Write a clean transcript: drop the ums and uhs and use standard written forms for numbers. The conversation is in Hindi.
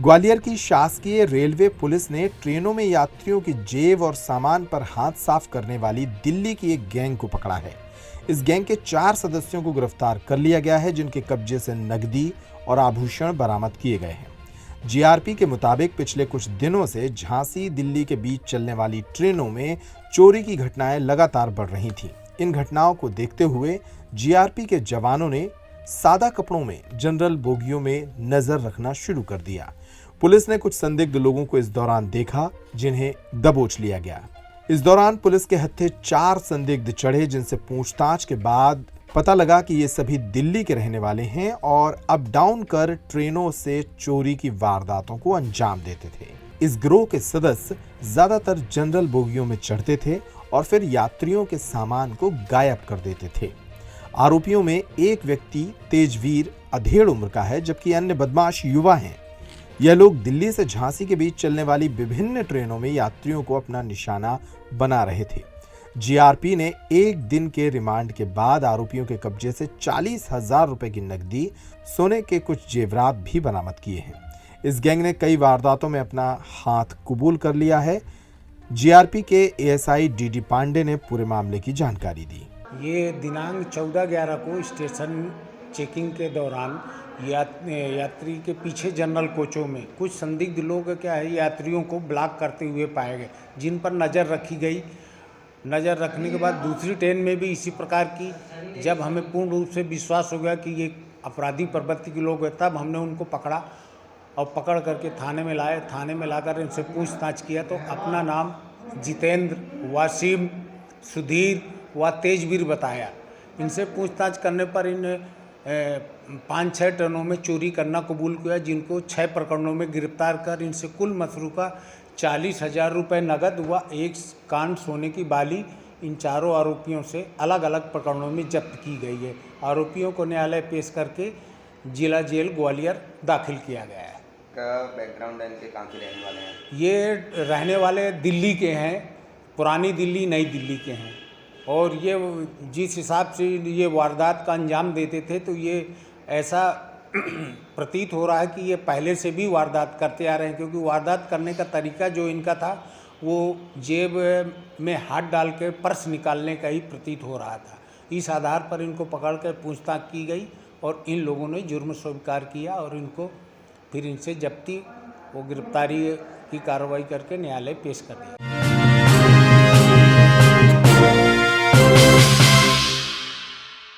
ग्वालियर की शासकीय रेलवे पुलिस ने ट्रेनों में यात्रियों की जेब और सामान पर हाथ साफ करने वाली दिल्ली की एक गैंग को पकड़ा है। इस गैंग के 4 सदस्यों को गिरफ्तार कर लिया गया है, जिनके कब्जे से नकदी और आभूषण बरामद किए गए हैं। जीआरपी के मुताबिक पिछले कुछ दिनों से झांसी दिल्ली के बीच चलने वाली ट्रेनों में चोरी की घटनाएं लगातार बढ़ रही थीं। इन घटनाओं को देखते हुए जीआरपी के जवानों ने सादा कपड़ों में जनरल बोगियों में नजर रखना शुरू कर दिया। पुलिस ने कुछ संदिग्ध लोगों को इस दौरान देखा, जिन्हें दबोच लिया गया। इस दौरान पुलिस के हत्थे 4 संदिग्ध चढ़े, जिनसे पूछताछ के बाद पता लगा कि ये सभी दिल्ली के रहने वाले हैं और अप डाउन कर ट्रेनों से चोरी की वारदातों को अंजाम देते थे। इस गिरोह के सदस्य ज्यादातर जनरल बोगियों में चढ़ते थे और फिर यात्रियों के सामान को गायब कर देते थे। आरोपियों में एक व्यक्ति तेजवीर अधेड़ उम्र का है, जबकि अन्य बदमाश युवा हैं। यह लोग दिल्ली से झांसी के बीच चलने वाली विभिन्न ट्रेनों में यात्रियों को अपना निशाना बना रहे थे। जीआरपी ने एक दिन के रिमांड के बाद आरोपियों के कब्जे से 40,000 रुपए की नकदी, सोने के कुछ जेवरात भी बरामद किए हैं। इस गैंग ने कई वारदातों में अपना हाथ कबूल कर लिया है। जीआरपी के एएसआई डीडी पांडे ने पूरे मामले की जानकारी दी। ये दिनांक 14/11 को स्टेशन चेकिंग के दौरान यात्री के पीछे जनरल कोचों में कुछ संदिग्ध लोग यात्रियों को ब्लॉक करते हुए पाए गए, जिन पर नज़र रखी गई। नज़र रखने के बाद दूसरी ट्रेन में भी इसी प्रकार की, जब हमें पूर्ण रूप से विश्वास हो गया कि ये अपराधी प्रवृत्ति के लोग हैं, तब हमने उनको पकड़ा और पकड़ करके थाने में लाए। थाने में लाकर इनसे पूछताछ किया तो अपना नाम जितेंद्र, वासिम, सुधीर व तेजवीर बताया। इनसे पूछताछ करने पर इन 5-6 ट्रेनों में चोरी करना कबूल किया, जिनको 6 प्रकरणों में गिरफ्तार कर इनसे कुल मसरूका 40,000 रुपये नकद व 1 कान सोने की बाली इन चारों आरोपियों से अलग अलग प्रकरणों में जब्त की गई है। आरोपियों को न्यायालय पेश करके जिला जेल ग्वालियर दाखिल किया गया है। बैकग्राउंड इनके कहाँ के रहने वाले हैं? ये रहने वाले दिल्ली के हैं, पुरानी दिल्ली, नई दिल्ली के हैं। और ये जिस हिसाब से ये वारदात का अंजाम देते थे, तो ये ऐसा प्रतीत हो रहा है कि ये पहले से भी वारदात करते आ रहे हैं, क्योंकि वारदात करने का तरीका जो इनका था वो जेब में हाथ डाल के पर्स निकालने का ही प्रतीत हो रहा था। इस आधार पर इनको पकड़ कर पूछताछ की गई और इन लोगों ने जुर्म स्वीकार किया और इनको फिर इनसे जब्ती व गिरफ्तारी की कार्रवाई करके न्यायालय पेश कर दिया।